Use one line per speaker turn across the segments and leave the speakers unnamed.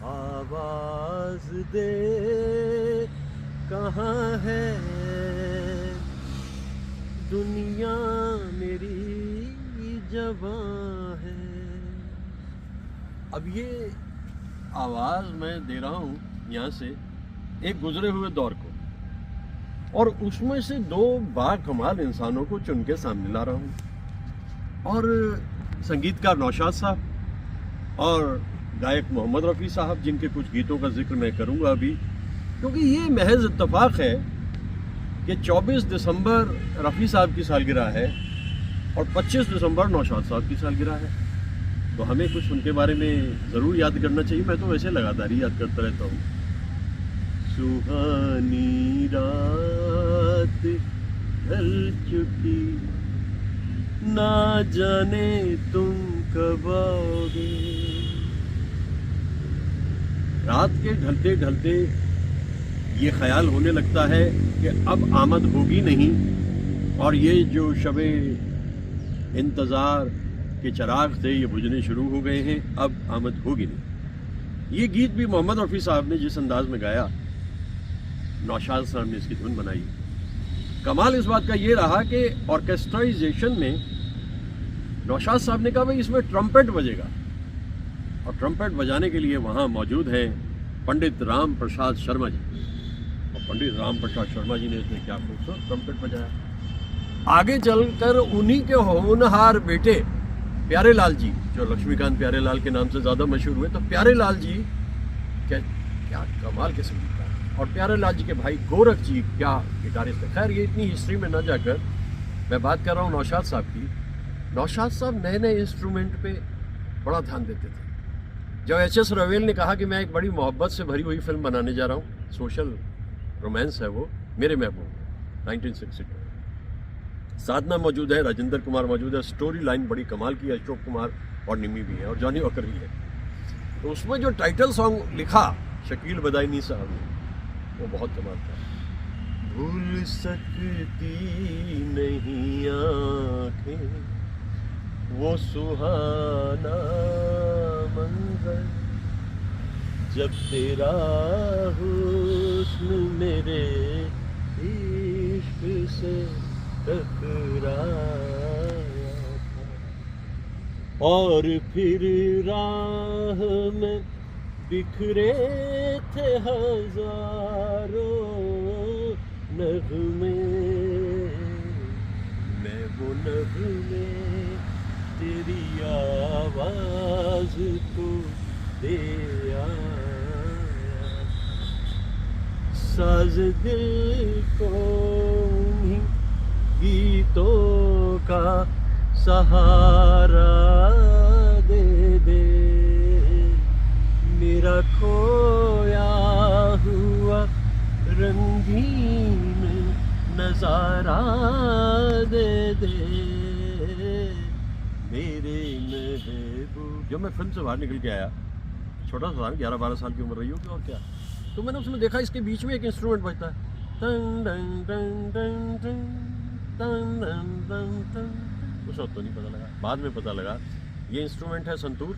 आवाज दे कहाँ है दुनिया मेरी जवां है। अब ये आवाज़ मैं दे रहा हूँ यहाँ से एक गुजरे हुए दौर को, और उसमें से दो बाकमाल इंसानों को चुन के सामने ला रहा हूँ। और संगीतकार नौशाद साहब और गायक मोहम्मद रफ़ी साहब, जिनके कुछ गीतों का जिक्र मैं करूँगा अभी, क्योंकि ये महज इत्तेफाक है कि 24 दिसंबर रफ़ी साहब की सालगिरह है और 25 दिसंबर नौशाद साहब की सालगिरह है, तो हमें कुछ उनके बारे में ज़रूर याद करना चाहिए। मैं तो वैसे लगातार ही याद करता रहता हूँ। सुहानी रात ढल चुकी, ना जाने तुम कब आओगे। रात के ढलते ढलते ये ख्याल होने लगता है कि अब आमद होगी नहीं, और ये जो शबे इंतज़ार के चिराग थे ये बुझने शुरू हो गए हैं, अब आमद होगी नहीं। ये गीत भी मोहम्मद रफ़ी साहब ने जिस अंदाज में गाया, नौशाद साहब ने इसकी धुन बनाई। कमाल इस बात का ये रहा कि ऑर्केस्ट्राइजेशन में नौशाद साहब ने कहा भाई इसमें ट्रम्पेट बजेगा, और ट्रम्पेट बजाने के लिए वहाँ मौजूद हैं पंडित राम प्रसाद शर्मा जी, और पंडित राम प्रसाद शर्मा जी ने इसमें क्या खूबसूरत ट्रम्पेट बजाया। आगे चलकर उन्हीं के होनहार बेटे प्यारे लाल जी, जो लक्ष्मीकांत प्यारे लाल के नाम से ज़्यादा मशहूर हुए, तो प्यारे लाल जी क्या कमाल के संगीतकार, और प्यारे लाल जी के भाई गोरख जी क्या गिटारिस्ट है। खैर ये इतनी हिस्ट्री में न जाकर मैं बात कर रहा हूँ नौशाद साहब की। नौशाद साहब नए नए इंस्ट्रूमेंट पे बड़ा ध्यान देते थे। जब HS रवेल ने कहा कि मैं एक बड़ी मोहब्बत से भरी हुई फिल्म बनाने जा रहा हूँ, सोशल रोमांस है वो, मेरे महबूब 1962, साधना मौजूद है, राजेंद्र कुमार मौजूद है, स्टोरी लाइन बड़ी कमाल की है, अशोक कुमार और निम्मी भी है और जॉनी वॉकर भी है। तो उसमें जो टाइटल सॉन्ग लिखा शकील बदायूनी साहब ने, वो बहुत कमाल था। भूल सकती नहीं आँखें वो सुहाना मंजर, जब तेरा हुस्न मेरे इश्क से टकराया था, और फिर राह में बिखरे थे हजारों नगमे, मैं वो नगमे तेरी आवाज को दे आया, साज दिल को उन्हीं गीतों का सहारा दे दे, मेरा खोया हुआ रंगीन नजारा दे दे मेरे महबूब। जब मैं फिल्म से बाहर निकल के आया, छोटा सा था, 11-12 साल की उम्र रही होगी और क्या, तो मैंने उसमें देखा इसके बीच में एक इंस्ट्रूमेंट बजता है, टन टन टन टन टन टन टन टन। उस वक्त तो नहीं पता लगा, बाद में पता लगा ये इंस्ट्रूमेंट है संतूर,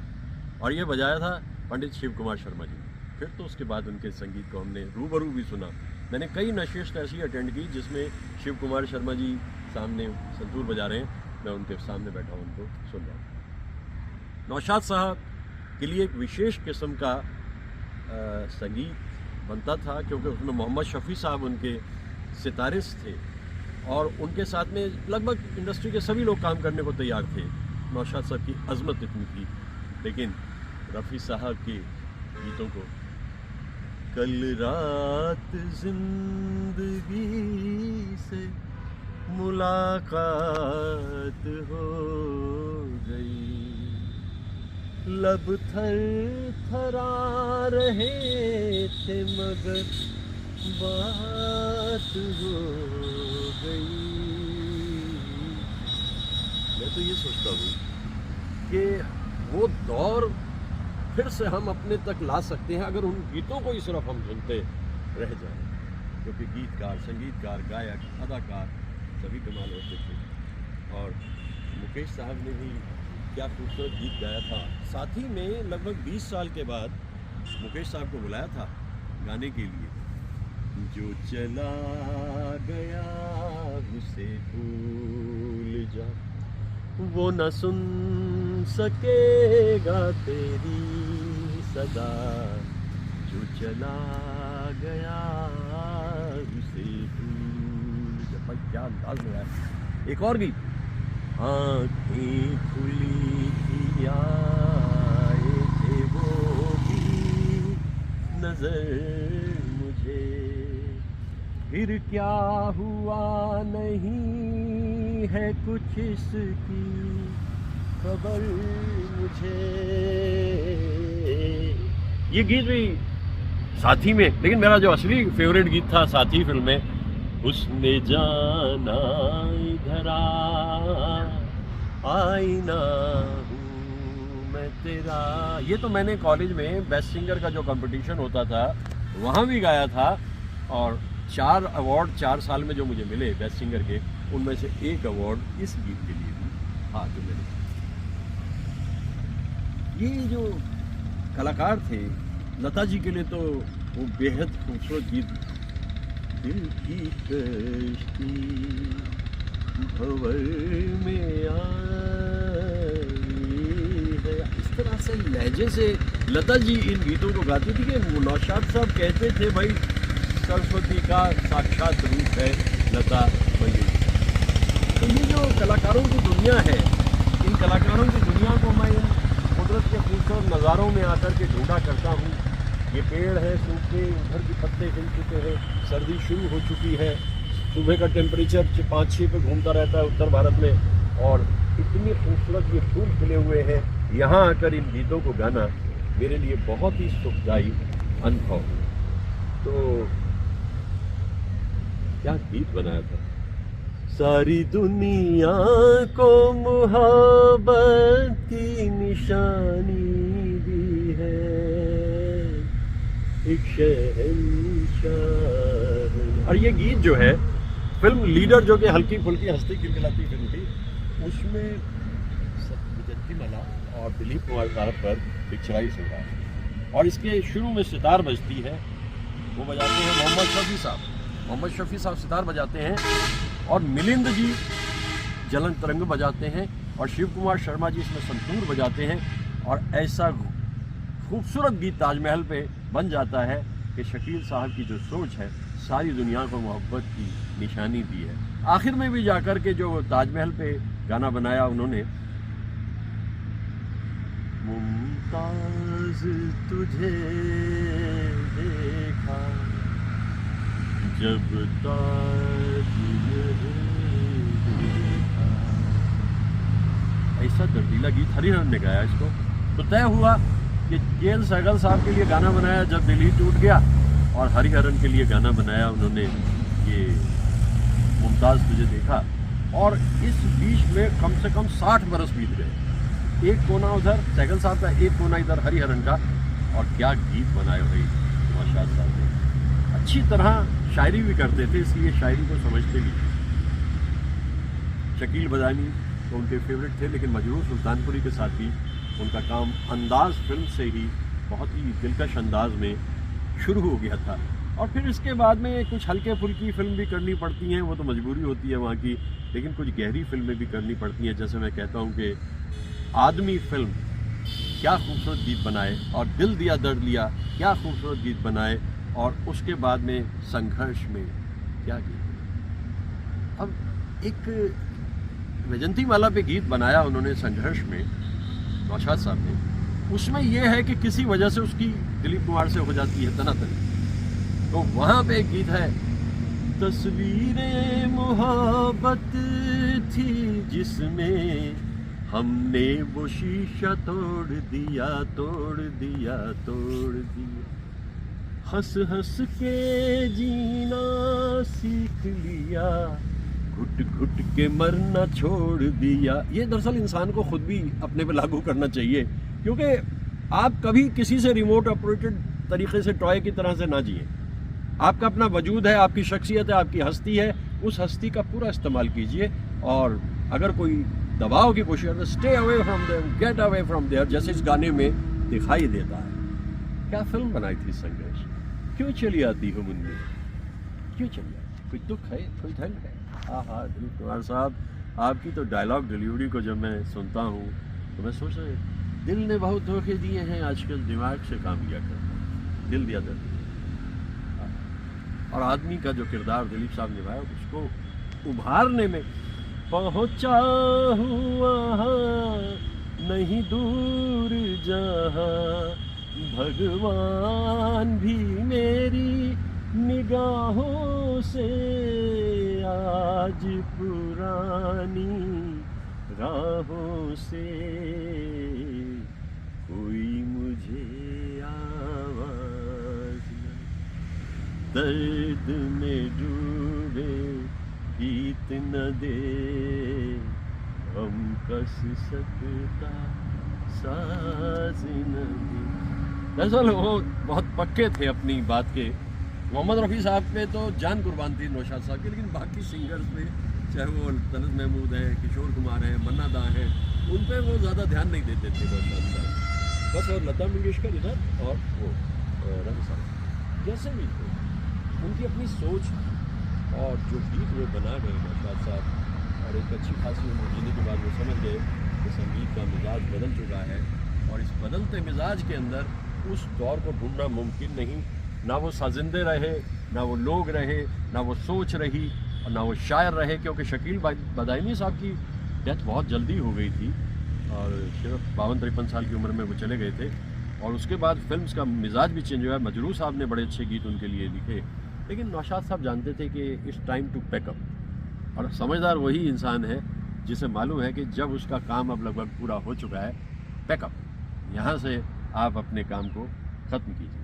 और ये बजाया था पंडित शिव कुमार शर्मा जी। फिर तो उसके बाद उनके संगीत को हमने रूबरू भी सुना। मैंने कई नशिस्त ऐसी अटेंड की जिसमें शिव कुमार शर्मा जी सामने संतूर बजा रहे हैं, मैं उनके सामने बैठा हूँ, उनको सुन रहा हूँ। नौशाद साहब के लिए एक विशेष किस्म का संगीत बनता था, क्योंकि उसमें मोहम्मद शफ़ी साहब उनके सितारिस्ट थे, और उनके साथ में लगभग इंडस्ट्री के सभी लोग काम करने को तैयार थे। नौशाद साहब की अजमत इतनी थी, लेकिन रफ़ी साहब के गीतों को, कल रात जिंदगी से मुलाकात हो गई, लब थर थरा रहे थे मगर बात हो गई। मैं तो ये सोचता हूँ कि वो दौर फिर से हम अपने तक ला सकते हैं अगर उन गीतों को ही सिर्फ हम सुनते रह जाएं, क्योंकि गीतकार, संगीतकार, गायक, अदाकार सभी कमाल होते थे। और मुकेश साहब ने भी क्या खूबसूरत गीत गाया था। साथ ही में लगभग 20 साल के बाद मुकेश साहब को बुलाया था गाने के लिए, जो चला गया उसे भूल जा, वो न सुन सकेगा तेरी सदा, जो चला गया उसे भूल जा। भाई क्या अंदाज में है। एक और गीत, आँखें खुली थी आए थे वो भी नजर मुझे, फिर क्या हुआ नहीं है कुछ इसकी खबर मुझे। ये गीत भी साथी में, लेकिन मेरा जो असली फेवरेट गीत था साथी फिल्म में, उसने जाना इधर आईना हूँ मैं तेरा। ये तो मैंने कॉलेज में बेस्ट सिंगर का जो कंपटीशन होता था वहाँ भी गाया था, और 4 अवार्ड 4 साल में जो मुझे मिले बेस्ट सिंगर के, उनमें से एक अवार्ड इस गीत के लिए भी। हाँ, जो मैंने, ये जो कलाकार थे लता जी के लिए तो वो बेहद खूबसूरत गीत, दिल की कश्ती भंवर में आई है, इस तरह से लहजे से लता जी इन गीतों को गाती थी कि नौशाद साहब कहते थे भाई सरस्वती का साक्षात रूप है लता मंगेशकर। तो ये जो कलाकारों की दुनिया है, इन कलाकारों की दुनिया को मैं इन कुदरत के खूबसूरत नज़ारों में आकर के ढूंढा करता हूँ। ये पेड़ है सूखे, उधर के पत्ते हिल चुके हैं, सर्दी शुरू हो चुकी है, सुबह का टेम्परेचर 5-6 पे घूमता रहता है उत्तर भारत में, और इतनी खूबसूरत ये फूल खिले हुए हैं। यहाँ आकर इन गीतों को गाना मेरे लिए बहुत ही सुखदायी अनुभव। तो क्या गीत बनाया था। सारी दुनिया को मोहब्बत की निशानी दी है, एक शहंशाह। और ये गीत जो है फिल्म लीडर, जो कि हल्की फुल्की हंसती खिलखिलाती फिल्म थी, उसमें विजयंतीमाला और दिलीप कुमार साहब पर पिक्चराइज हो रहा है। और इसके शुरू में सितार बजती है, वो बजाते हैं मोहम्मद शफी साहब। मोहम्मद शफी साहब सितार बजाते हैं, और मिलिंद जी जलन तरंग बजाते हैं, और शिव कुमार शर्मा जी इसमें संतूर बजाते हैं। और ऐसा खूबसूरत गीत ताजमहल पे बन जाता है कि शकील साहब की जो सोच है, सारी दुनिया को मोहब्बत की निशानी दी है। आखिर में भी जाकर के जो ताजमहल पे गाना बनाया उन्होंने, मुमताज तुझे देखा जब ताज देखा, ऐसा दर्दीला गीत हरिहरन ने गाया इसको। तो तय हुआ कि के.एल. सहगल साहब के लिए गाना बनाया जब दिल ही टूट गया, और हरिहरन के लिए गाना बनाया उन्होंने ये मुमताज़ तुझे देखा। और इस बीच में कम से कम 60 बरस बीत गए, एक कोना उधर सहगल साहब का, एक कोना इधर हरिहरन का। और क्या गीत बनाए भाई नौशाद साहब ने। अच्छी तरह शायरी भी करते थे, इसलिए शायरी को समझते भी। शकील बदानी तो उनके फेवरेट थे, लेकिन मजरूर सुल्तानपुरी के साथ भी उनका काम अंदाज फिल्म से ही बहुत ही दिलकश अंदाज में शुरू हो गया था। और फिर इसके बाद में कुछ हल्के फुल्की फिल्म भी करनी पड़ती हैं, वो तो मजबूरी होती है वहाँ की, लेकिन कुछ गहरी फिल्में भी करनी पड़ती हैं। जैसे मैं कहता हूँ कि आदमी फिल्म क्या खूबसूरत गीत बनाए, और दिल दिया दर्द लिया क्या खूबसूरत गीत बनाए, और उसके बाद में संघर्ष में क्या गीत। अब एक वैजंतीमाला पे गीत बनाया उन्होंने संघर्ष में नौशाद साहब ने, उसमें यह है कि किसी वजह से उसकी दिलीप कुमार से हो जाती है तनातनी। तो वहाँ पे एक गीत है, तस्वीरें मोहब्बत थी जिसमें हमने वो शीशा तोड़ दिया तोड़ दिया तोड़ दिया, हंस हंस के जीना सीख लिया, घुट घुट के मरना छोड़ दिया। ये दरअसल इंसान को खुद भी अपने पे लागू करना चाहिए, क्योंकि आप कभी किसी से रिमोट ऑपरेटेड तरीके से टॉय की तरह से ना जिए। आपका अपना वजूद है, आपकी शख्सियत है, आपकी हस्ती है, उस हस्ती का पूरा इस्तेमाल कीजिए। और अगर कोई दबाव की कोशिश करता है, stay away from there, get away from there, जैसे इस गाने में दिखाई देता है। क्या फिल्म बनाई थी संघर्ष, क्यों चली आती हो मुन्नी, क्यों चली आती, कोई दुख है, कोई धन है। हाँ हाँ दिलीप कुमार साहब, आपकी तो डायलॉग डिलीवरी को जब मैं सुनता हूँ तो मैं सोच रहा दिल ने बहुत धोखे दिए हैं, आजकल दिमाग से काम लिया करता, दिल दिया दर्द। और आदमी का जो किरदार दिलीप साहब निभाया उसको उभारने में, पहुँचा हुआ नहीं दूर जहाँ, भगवान भी मेरी निगाहों से आज पुरानी राहों से कोई मुझे आवाज न, दर्द में डूबे गीत न दे, हम कस सकता साज न दे। दरअसल वो बहुत पक्के थे अपनी बात के। मोहम्मद रफ़ी साहब पे तो जान कुर्बान थी नौशाद साहब की, लेकिन बाकी सिंगर्स पे चाहे वो तलत महमूद हैं, किशोर कुमार हैं, मन्ना दा हैं, उन पे वो ज़्यादा ध्यान नहीं देते थे नौशाद साहब। बस और लता मंगेशकर इधर और वो रफ़ी साहब जैसे भी थे, उनकी अपनी सोच और जो गीत वो बना गए नौशाद साहब, और एक अच्छी खासी उम्र जीने के बाद वो समझ गए कि संगीत का मिजाज बदल चुका है, और इस बदलते मिजाज के अंदर उस दौर को ढूंढना मुमकिन नहीं। ना वो साजिंदे रहे, ना वो लोग रहे, ना वो सोच रही, और ना वो शायर रहे, क्योंकि शकील बदायूनी साहब की डेथ बहुत जल्दी हो गई थी और सिर्फ 52-53 साल की उम्र में वो चले गए थे। और उसके बाद फिल्म्स का मिजाज भी चेंज हुआ। मजरूह साहब ने बड़े अच्छे गीत उनके लिए लिखे, लेकिन नौशाद साहब जानते थे कि इट्स टाइम टू पैकअप। और समझदार वही इंसान है जिसे मालूम है कि जब उसका काम अब लगभग पूरा हो चुका है, पैकअप, यहाँ से आप अपने काम को ख़त्म कीजिए।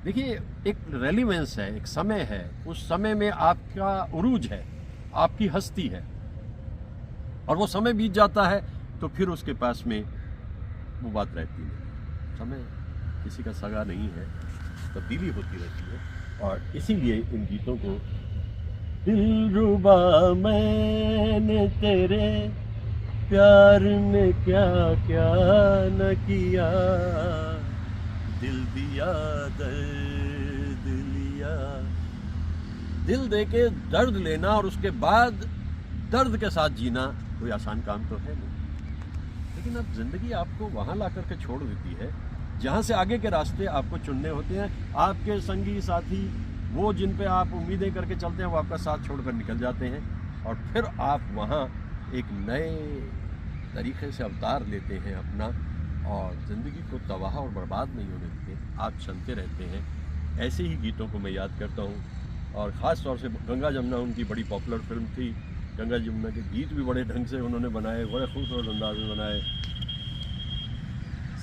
देखिए, एक रेलिवेंस है, एक समय है, उस समय में आपका उरूज है, आपकी हस्ती है, और वो समय बीत जाता है तो फिर उसके पास में वो बात रहती है। समय किसी का सगा नहीं है, तब्दीली होती रहती है, और इसीलिए इन गीतों को दिलरुबा मैंने तेरे प्यार में क्या क्या न किया, दिल दिया दर्द लिया। दिल दे के दर्द लेना और उसके बाद दर्द के साथ जीना कोई आसान काम तो है नहीं, लेकिन अब ज़िंदगी आपको वहाँ ला करके छोड़ देती है जहाँ से आगे के रास्ते आपको चुनने होते हैं। आपके संगी साथी, वो जिन पे आप उम्मीदें करके चलते हैं, वो आपका साथ छोड़कर निकल जाते हैं, और फिर आप वहाँ एक नए तरीक़े से अवतार लेते हैं अपना, और ज़िंदगी को तबाह और बर्बाद नहीं होने देते, आप चलते रहते हैं। ऐसे ही गीतों को मैं याद करता हूँ, और ख़ास तौर से गंगा जमुना उनकी बड़ी पॉपुलर फिल्म थी। गंगा जमुना के गीत भी बड़े ढंग से उन्होंने बनाए, बड़े खूबसूरत अंदाज में बनाए।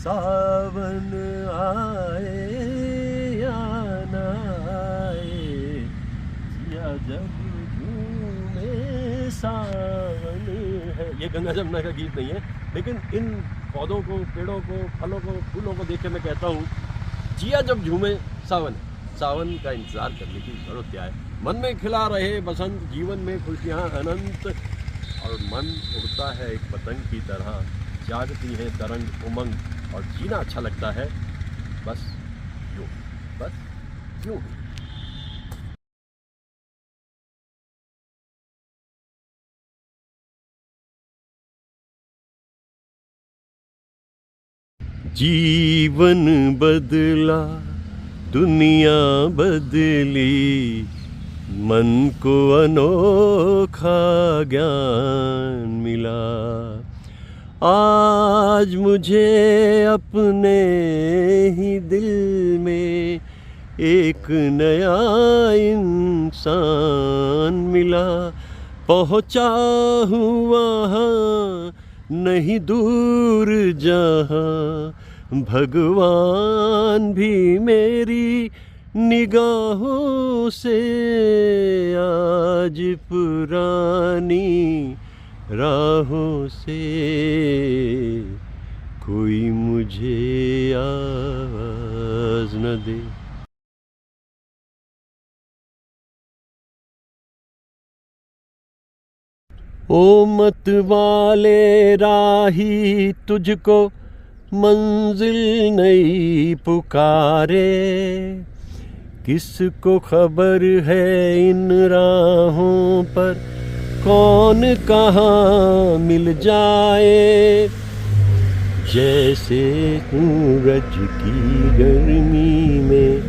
सावन आए या ना आए, या जब झूमे सावन है, ये गंगा जमुना का गीत नहीं है, लेकिन इन पौधों को, पेड़ों को, फलों को, फूलों को देख के मैं कहता हूँ, जिया जब झूमे सावन, सावन का इंतज़ार करने की ज़रूरत क्या है। मन में खिला रहे बसंत, जीवन में खुशियाँ अनंत, और मन उड़ता है एक पतंग की तरह, जागती है तरंग उमंग, और जीना अच्छा लगता है, बस यूँ, बस यूँ। जीवन बदला, दुनिया बदली, मन को अनोखा ज्ञान मिला। आज मुझे अपने ही दिल में एक नया इंसान मिला। पहुँचा हूँ वहाँ नहीं दूर जहाँ, भगवान भी मेरी निगाहों से आज पुरानी राहों से कोई मुझे आवाज़ न दे। ओ मत वाले राही तुझको मंजिल नई पुकारे, किसको खबर है इन राहों पर कौन कहाँ मिल जाए। जैसे सूरज की गर्मी में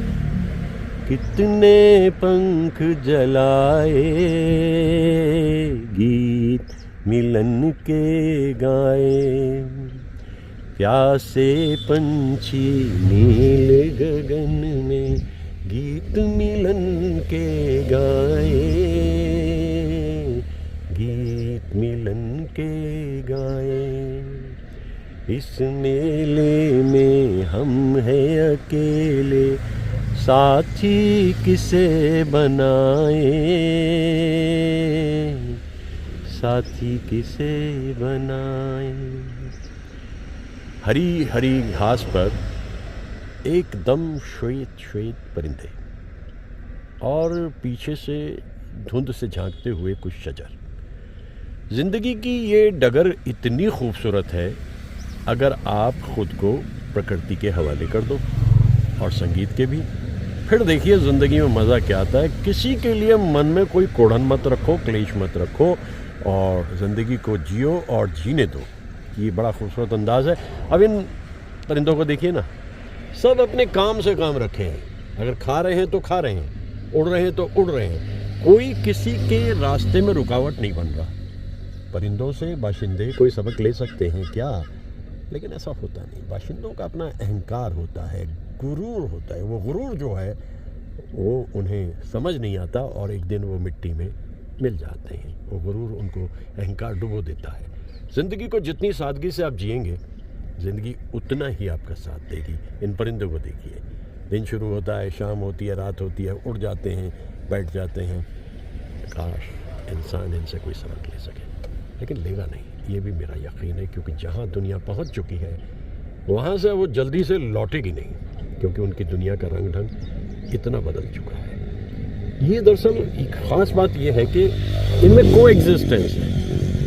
कितने पंख जलाए, गीत मिलन के गाए। प्यासे पंछी नील गगन में गीत मिलन के गाए, गीत मिलन के गाए। इस मेले में हम हैं अकेले, साथी किसे बनाए, साथी किसे बनाए। हरी हरी घास पर एकदम श्वेत श्वेत परिंदे और पीछे से धुंध से झांकते हुए कुछ शजर। ज़िंदगी की ये डगर इतनी खूबसूरत है अगर आप खुद को प्रकृति के हवाले कर दो और संगीत के भी। फिर देखिए ज़िंदगी में मज़ा क्या आता है। किसी के लिए मन में कोई कोढ़न मत रखो, क्लेश मत रखो और ज़िंदगी को जियो और जीने दो। ये बड़ा खूबसूरत अंदाज़ है। अब इन परिंदों को देखिए ना, सब अपने काम से काम रखे हैं। अगर खा रहे हैं तो खा रहे हैं, उड़ रहे हैं तो उड़ रहे हैं। कोई किसी के रास्ते में रुकावट नहीं बन रहा। परिंदों से बाशिंदे कोई सबक ले सकते हैं क्या? लेकिन ऐसा होता नहीं। बाशिंदों का अपना अहंकार होता है, गुरूर होता है। वो गुरूर जो है वो उन्हें समझ नहीं आता और एक दिन वो मिट्टी में मिल जाते हैं। वो गुरूर उनको अहंकार डुबो देता है। ज़िंदगी को जितनी सादगी से आप जिएंगे, ज़िंदगी उतना ही आपका साथ देगी। इन परिंदों को देखिए, दिन शुरू होता है, शाम होती है, रात होती है, उड़ जाते हैं, बैठ जाते हैं। काश इंसान इनसे कोई सबक ले सके, लेकिन लेगा नहीं, ये भी मेरा यकीन है। क्योंकि जहाँ दुनिया पहुँच चुकी है वहाँ से वो जल्दी से लौटेगी नहीं, क्योंकि उनकी दुनिया का रंग ढंग इतना बदल चुका है। ये दरअसल एक ख़ास बात ये है कि इनमें को एग्जिस्टेंस है।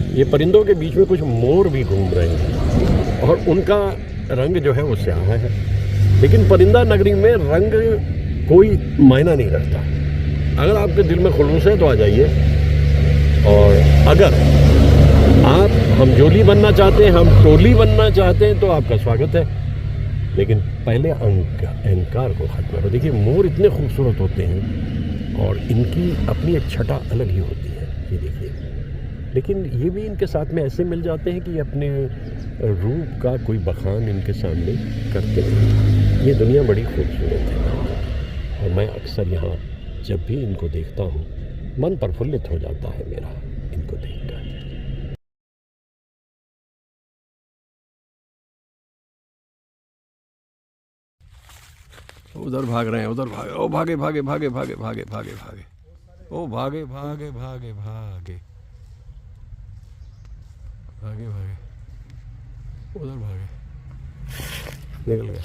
ये परिंदों के बीच में कुछ मोर भी घूम रहे हैं और उनका रंग जो है वो स्याह है। लेकिन परिंदा नगरी में रंग कोई मायना नहीं रखता। अगर आपके दिल में खुलूस है तो आ जाइए, और अगर आप हमजोली बनना चाहते हैं, हम टोली बनना चाहते हैं तो आपका स्वागत है। लेकिन पहले अहंकार को खत्म करो। देखिए मोर इतने खूबसूरत होते हैं और इनकी अपनी एक छटा अलग ही होती है, ये देखिए। लेकिन ये भी इनके साथ में ऐसे मिल जाते हैं कि अपने रूप का कोई बखान इनके सामने करते हैं। ये दुनिया बड़ी खूबसूरत है और मैं अक्सर यहाँ जब भी इनको देखता हूँ मन प्रफुल्लित हो जाता है मेरा इनको देखकर। उधर भाग रहे हैं, उधर भागे, ओ भागे भागे भागे भागे भागे भागे भागे, ओ भागे भागे भागे भागे भागे भागे, उधर भागे, निकल गए।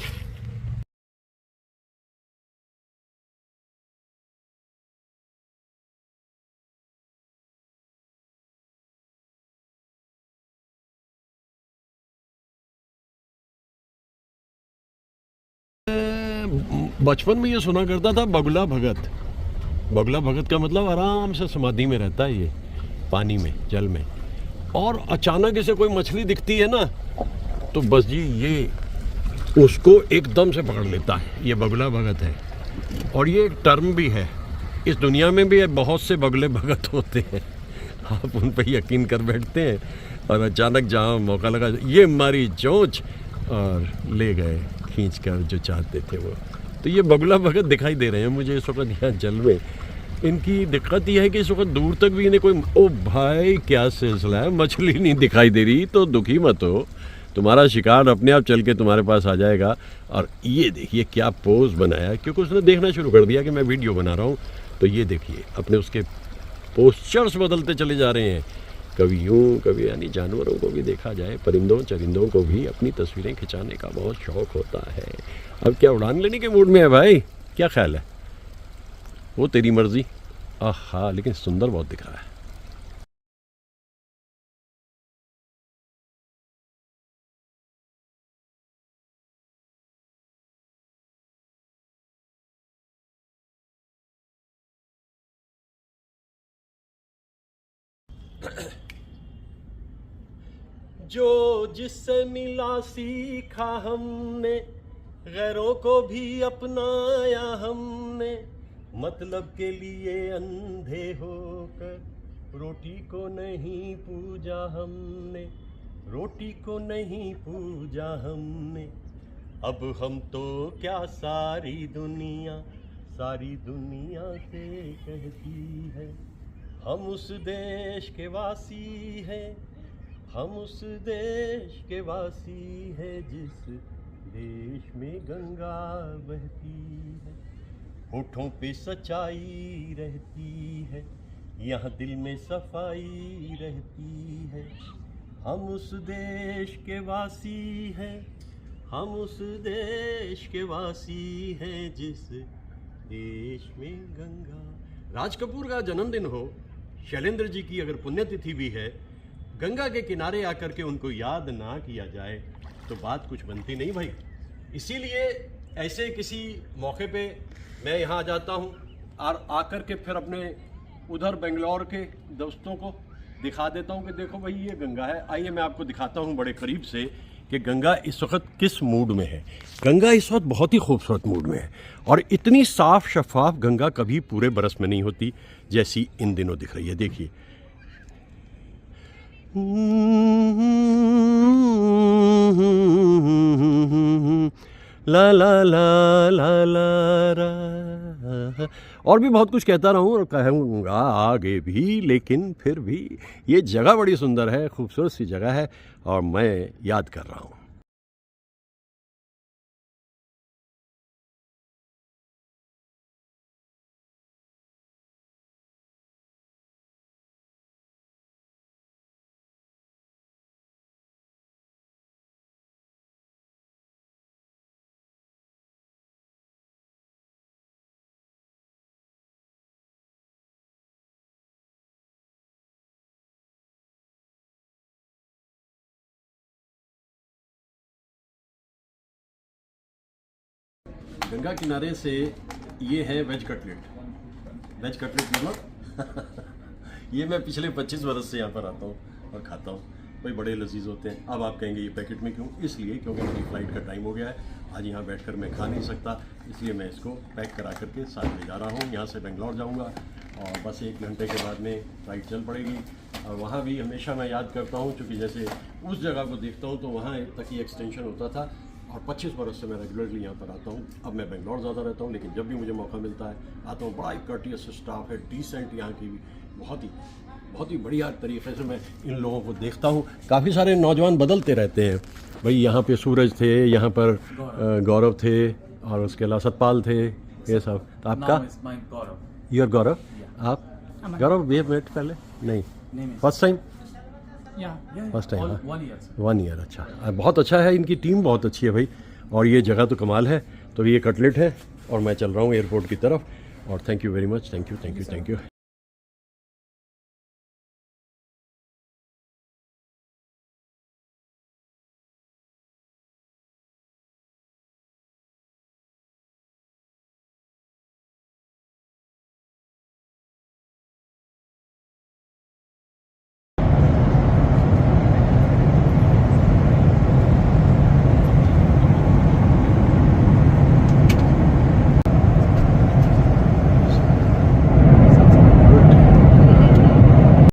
बचपन में ये सुना करता था बगुला भगत। बगुला भगत का मतलब आराम से समाधि में रहता है, ये पानी में, जल में, और अचानक इसे कोई मछली दिखती है ना तो बस जी ये उसको एकदम से पकड़ लेता है। ये बगुला भगत है और ये एक टर्म भी है। इस दुनिया में भी बहुत से बगुले भगत होते हैं। आप उन पर यकीन कर बैठते हैं और अचानक जहाँ मौका लगा ये मारी चोंच और ले गए खींच कर जो चाहते थे वो। तो ये बगुला भगत दिखाई दे रहे हैं मुझे इस वक्त यहाँ जल में। इनकी दिक्कत यह है कि इस वक्त दूर तक भी इन्हें कोई, ओ भाई क्या सिलसिला है, मछली नहीं दिखाई दे रही तो दुखी मत हो, तुम्हारा शिकार अपने आप चल के तुम्हारे पास आ जाएगा। और ये देखिए क्या पोज बनाया, क्योंकि उसने देखना शुरू कर दिया कि मैं वीडियो बना रहा हूँ। तो ये देखिए अपने उसके पोस्चर्स बदलते चले जा रहे हैं, कभी यूँ कभी, यानी जानवरों को भी देखा जाए, परिंदों चरिंदों को भी अपनी तस्वीरें खिंचाने का बहुत शौक़ होता है। अब क्या उड़ान लेने के मूड में है भाई, क्या ख्याल है? वो तेरी मर्जी। आहा, लेकिन सुंदर बहुत दिख रहा है। जो जिससे मिला सीखा हमने, गैरों को भी अपनाया हमने, मतलब के लिए अंधे होकर रोटी को नहीं पूजा हमने, रोटी को नहीं पूजा हमने। अब हम तो क्या सारी दुनिया से कहती है, हम उस देश के वासी हैं, हम उस देश के वासी हैं जिस देश में गंगा बहती है। होठों पे सच्चाई रहती है, यहाँ दिल में सफाई रहती है। हम उस देश के वासी हैं, हम उस देश के वासी हैं जिस देश में गंगा। राज कपूर का जन्मदिन हो, शैलेंद्र जी की अगर पुण्यतिथि भी है, गंगा के किनारे आकर के उनको याद ना किया जाए तो बात कुछ बनती नहीं भाई। इसीलिए ऐसे किसी मौके पे मैं यहाँ आ जाता हूँ और आकर के फिर अपने उधर बेंगलोर के दोस्तों को दिखा देता हूँ कि देखो भाई ये गंगा है। आइए मैं आपको दिखाता हूँ बड़े करीब से कि गंगा इस वक्त किस मूड में है। गंगा इस वक्त बहुत ही खूबसूरत मूड में है और इतनी साफ शफाफ गंगा कभी पूरे बरस में नहीं होती जैसी इन दिनों दिख रही है। देखिए ला ला ला ला ला रा। और भी बहुत कुछ कहता रहूँ और कहूँगा आगे भी, लेकिन फिर भी ये जगह बड़ी सुंदर है, खूबसूरत सी जगह है और मैं याद कर रहा हूँ। गंगा किनारे से ये है वेज कटलेट। वेज कटलेट मतलब ये मैं पिछले 25 बरस से यहाँ पर आता हूँ और खाता हूँ भाई, बड़े लजीज होते हैं। अब आप कहेंगे ये पैकेट में क्यों? इसलिए क्योंकि मेरी फ़्लाइट का टाइम हो गया है, आज यहाँ बैठकर मैं खा नहीं सकता, इसलिए मैं इसको पैक करा करके साथ ले जा रहा हूँ। यहाँ से बेंगलोर जाऊँगा और बस 1 घंटे के बाद में फ़्लाइट चल पड़ेगी। और वहाँ भी हमेशा मैं याद करता हूँ, क्योंकि जैसे उस जगह को देखता हूँ तो वहाँ तक ही एक्सटेंशन होता था और 25 बरस से मैं रेगुलरली यहाँ पर आता हूँ। अब मैं बेंगलोर ज़्यादा रहता हूँ, लेकिन जब भी मुझे मौका मिलता है आता हूँ। बड़ा ही कर्टियस स्टाफ है, डिसेंट यहाँ की, बहुत ही बढ़िया तरीके से मैं इन लोगों को देखता हूँ। काफ़ी सारे नौजवान बदलते रहते हैं भाई। यहाँ पे सूरज थे, यहाँ पर गौरव थे और उसके अलावा सतपाल थे, ये सब। तो आपका यूर गौरव, आप गौरव वी मेट पहले नहीं, first time? First time, 1 year. अच्छा, बहुत अच्छा है, इनकी टीम बहुत अच्छी है भाई। और ये जगह तो कमाल है। तो ये कटलेट है और मैं चल रहा हूँ एयरपोर्ट की तरफ। और thank you very much, thank you.